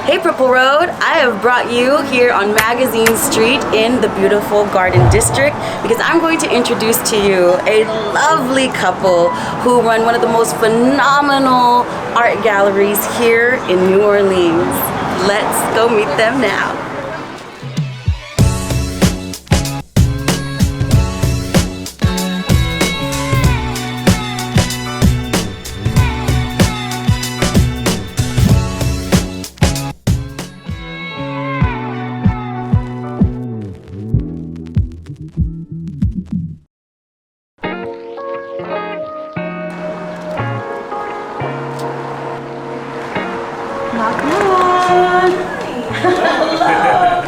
Hey Purple Road, I have brought you here on Magazine Street in the beautiful Garden District because I'm going to introduce to you a lovely couple who run one of the most phenomenal art galleries here in New Orleans. Let's go meet them now. Knock, knock. Hello.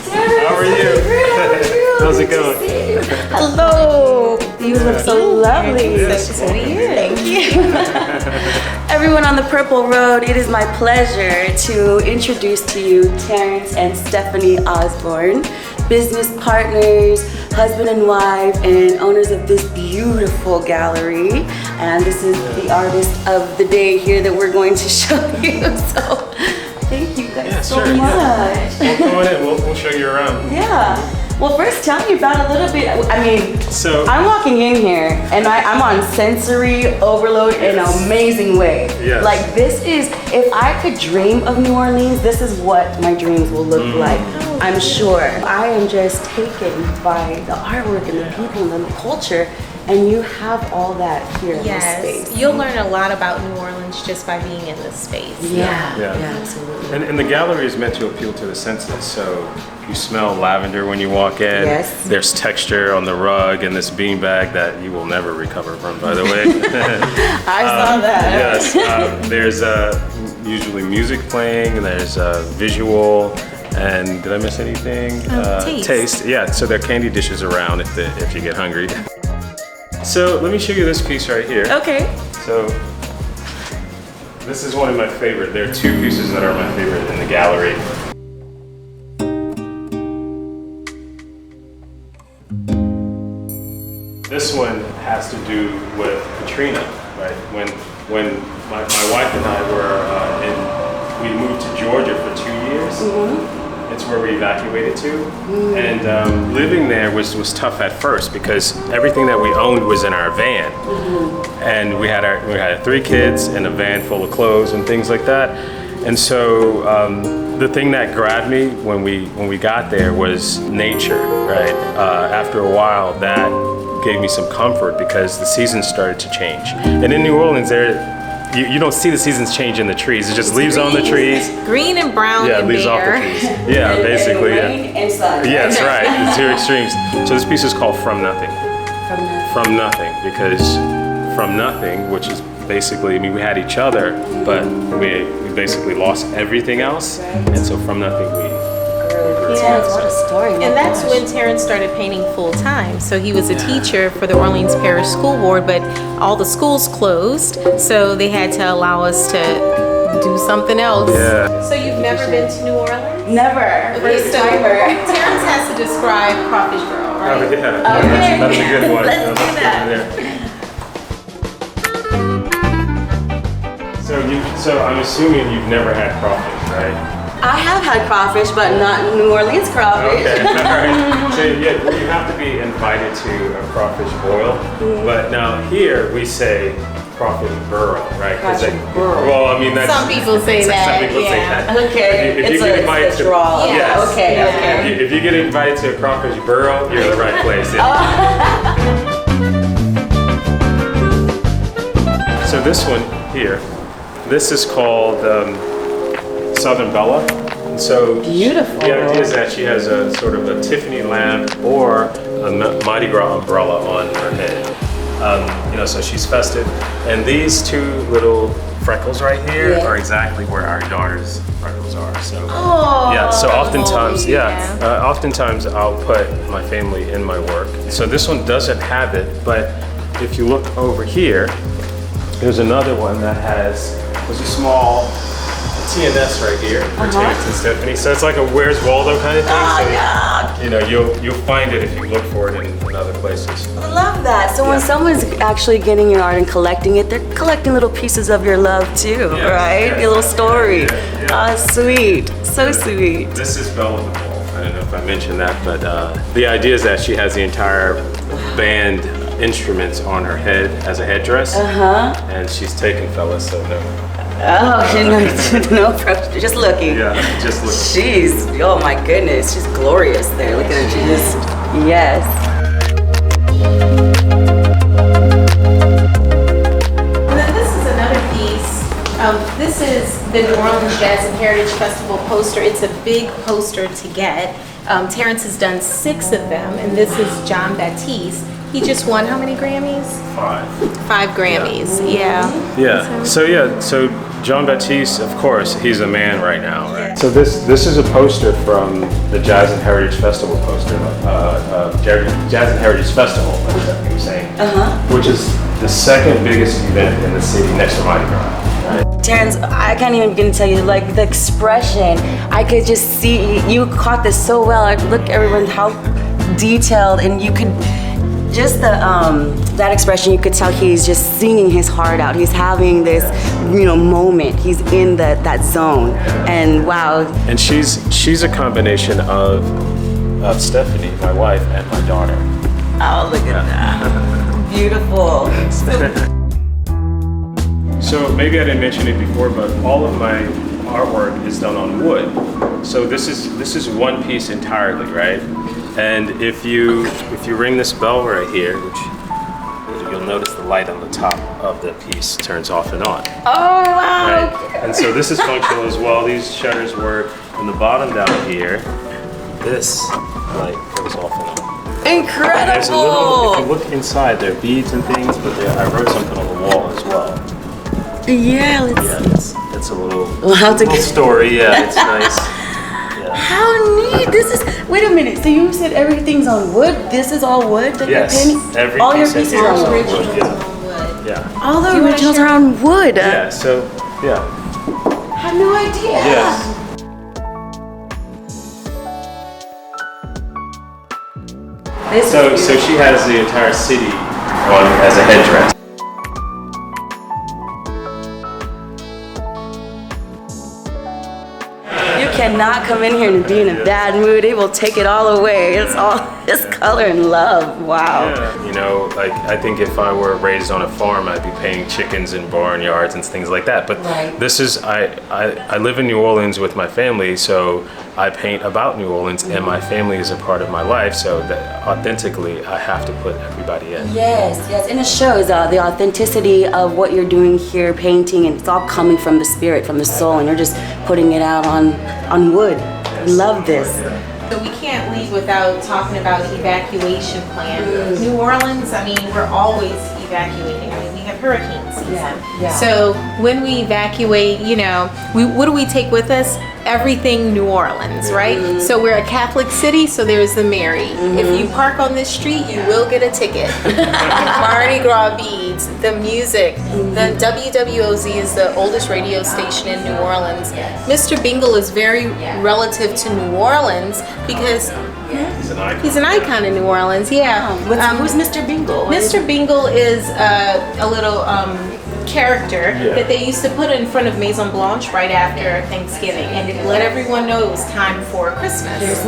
Terrance, how are you? How's it going? Hello. You look so lovely. Yes, So to you. Thank you. Everyone on the Purple Road, it is my pleasure to introduce to you Terrance and Stephanie Osborne, business partners, husband and wife, and owners of this beautiful gallery. And this is the artist of the day here that we're going to show you. So thank you guys so much. Well, come on in. We'll show you around. Yeah. Well, first tell me about a little bit. I mean, So I'm walking in here and I'm on sensory overload in an amazing way. Yes. Like this is, if I could dream of New Orleans, this is what my dreams will look like. I'm sure. I am just taken by the artwork and the people and the culture, and you have all that here in this space. You'll learn a lot about New Orleans just by being in this space. Yeah, Yeah. absolutely. and the gallery is meant to appeal to the senses. So you smell lavender when you walk in. Yes. There's texture on the rug and this beanbag that you will never recover from, by the way. I saw that. Yes. There's usually music playing, and there's visual. And did I miss anything? Taste. Yeah, so there are candy dishes around if you get hungry. So let me show you this piece right here. Okay. So this is one of my favorite. There are two pieces that are my favorite in the gallery. This one has to do with Katrina, right? When my wife and I were we moved to Georgia for 2 years. It's where we evacuated to, and living there was tough at first because everything that we owned was in our van, and we had 3 kids and a van full of clothes and things like that. And so the thing that grabbed me when we got there was nature, right? After a while, that gave me some comfort because the seasons started to change, and in New Orleans you don't see the seasons change in the trees. It's just leaves on the trees. Green and brown and leaves off the bare. trees. Yeah, basically. Rain and sun. Yes, right. The 2 extremes. So this piece is called From Nothing. From Nothing, because from nothing, which is basically, I mean, we had each other, but we basically lost everything else. And so from nothing, we Terrance, what a story. And that's when Terrance started painting full time. So he was a teacher for the Orleans Parish School Board, but all the schools closed, so they had to allow us to do something else. Yeah. So you've never been to New Orleans? Never. Okay, so Terrance has to describe Crawfish Girl, right? Oh, yeah. That's a good one. Let's do that. So I'm assuming you've never had crawfish, right? I have had crawfish, but not New Orleans crawfish. Okay, all right. So yeah, well, you have to be invited to a crawfish boil. But now here we say crawfish burrow, right? Crawfish burrow. Well, I mean that's Some people say some that. people say that. Okay, If you get invited it's a to- draw. Yes. Okay. If you get invited to a crawfish burrow, you're in the right place. Yeah. So this one here, this is called Southern Belle. And so Beautiful. the idea is that she has a sort of a Tiffany lamp or a Mardi Gras umbrella on her head. So she's festive. And these 2 little freckles right here are exactly where our daughter's freckles are. So yeah. So oftentimes, oftentimes I'll put my family in my work. So this one doesn't have it, but if you look over here, there's another one that has a small TNS right here for Terrance and Stephanie. So it's like a Where's Waldo kind of thing. Oh, so, yeah. you know, you'll find it if you look for it in other places. I love that. So when someone's actually getting your art and collecting it, they're collecting little pieces of your love too, right? Yeah. Your little story. Yeah. Oh, sweet. So sweet. This is Belle with the Ball. I don't know if I mentioned that, but the idea is that she has the entire band instruments on her head as a headdress. And she's taken, fellas, so no. Oh, no pressure. Just looking. Yeah, just look. She's, oh my goodness, she's glorious there. Look at her, she just, yes. And then this is another piece. This is the New Orleans Jazz and Heritage Festival poster. It's a big poster to get. Terrance has done 6 of them, and this is Jon Batiste. He just won how many Grammys? 5 Grammys, yeah. So Jon Batiste, of course, he's a man right now, right? Yeah. So this is a poster from the Jazz and Heritage Festival poster, Jazz and Heritage Festival, like Stephanie was saying, which is the second biggest event in the city next to Mardi Gras. Right? Terrance, I can't even begin to tell you, like the expression, I could just see, you caught this so well. I look everyone, how detailed, and you could, just the that expression, you could tell he's just singing his heart out. He's having this, moment. He's in that zone, and wow. And she's a combination of Stephanie, my wife, and my daughter. Oh, look at that, beautiful. So maybe I didn't mention it before, but all of my artwork is done on wood. So this is one piece entirely, right? And if you ring this bell right here, which you'll notice the light on the top of the piece turns off and on. Oh wow! Right? And so this is functional as well. These shutters work. From the bottom down here, this light goes off and on. Incredible! And there's a little, if you look inside, there are beads and things, but I wrote something on the wall as well. Yeah, let's see. It's a little, little story. Yeah, it's nice. How neat! This is. Wait a minute. So you said everything's on wood. This is all wood that you're painting. All your pieces are on wood. Yeah. All the originals are on wood. Yeah. So yeah. I had no idea. Yes. So she has the entire city on as a headdress. Cannot come in here and be in a bad mood. It will take it all away. It's all this color and love. Wow. Yeah. Like I think if I were raised on a farm, I'd be painting chickens in barnyards and things like that. But this is I live in New Orleans with my family, so I paint about New Orleans, and my family is a part of my life. So that authentically, I have to put everybody in. Yes, and it shows the authenticity of what you're doing here, painting, and it's all coming from the spirit, from the soul, and you're just putting it out on wood. I love this. So we can't leave without talking about evacuation plan. New Orleans, I mean, we're always evacuating. I mean, we have hurricane season. Yeah. So when we evacuate, what do we take with us? Everything New Orleans, right? So we're a Catholic city, so there's the Mary. If you park on this street, you will get a ticket. Mardi Gras beads, the music. The WWOZ is the oldest radio station in New Orleans. Mr. Bingle is very relative to New Orleans because he's an icon in New Orleans. Yeah. Who's Mr. Bingle? Mr. Bingle is a little character that they used to put in front of Maison Blanche right after Thanksgiving, and it let everyone know it was time for Christmas.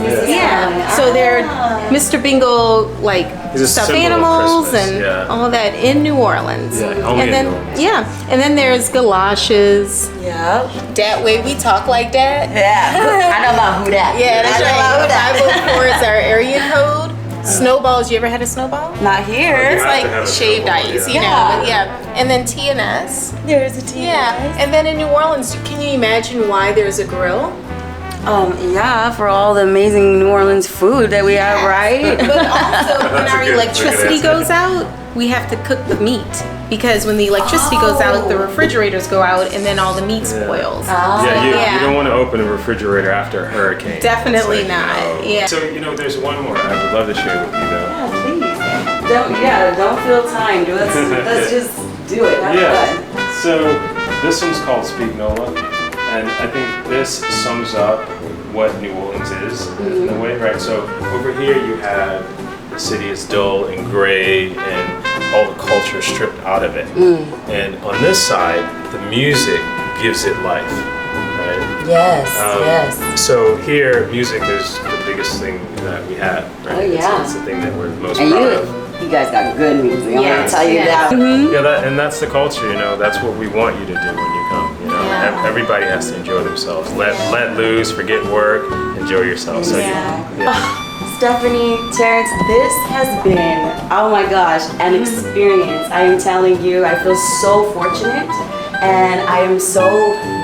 So they're Mr. Bingle, like stuffed animals and all that in New Orleans. And then there's galoshes. That way we talk like that. I know about who that. Yeah, that's right. 504 is our area code. Snowballs, you ever had a snowball? Not here. It's like shaved ice, you know. But and then TNS. There's a TNS. And then in New Orleans, can you imagine why there's a grill? For all the amazing New Orleans food that we have, right? But also, when our electricity goes out, we have to cook the meat. Because when the electricity goes out, the refrigerators go out, and then all the meat spoils. You don't want to open a refrigerator after a hurricane. Definitely not. So, there's one more I would love to share with you, though. Please. Don't feel timed. Let's just do it. Have fun. So, this one's called Speak Nola. And I think this sums up what New Orleans is in a way, right? So over here you have the city is dull and gray and all the culture stripped out of it. And on this side, the music gives it life, right? Yes. So here, music is the biggest thing that we have, right? Oh, yeah. It's the thing that we're most And proud of. you guys got good music. I'm Yes, gonna tell you yes. that. Yeah, and that's the culture, you know. That's what we want you to do when you come. You know, Yeah. everybody has to enjoy themselves. Let loose, forget work, enjoy yourself. So Stephanie, Terrance, this has been, oh my gosh, an experience. I am telling you, I feel so fortunate, and I am so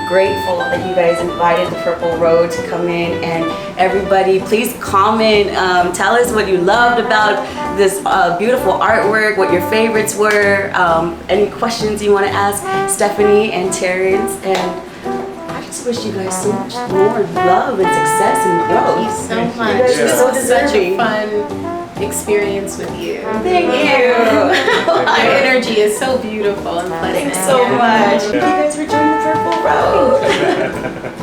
grateful that you guys invited the Purple Road to come in. And everybody, please comment, tell us what you loved about this beautiful artwork, what your favorites were, any questions you want to ask Stephanie and Terrance. And I just wish you guys so much more love and success and growth. Thank you so much. You guys are so This was such a deserving. fun experience with you. Thank you. Your energy is so beautiful and pleasant. Thanks so much. Thank you guys for joining the Purple Road.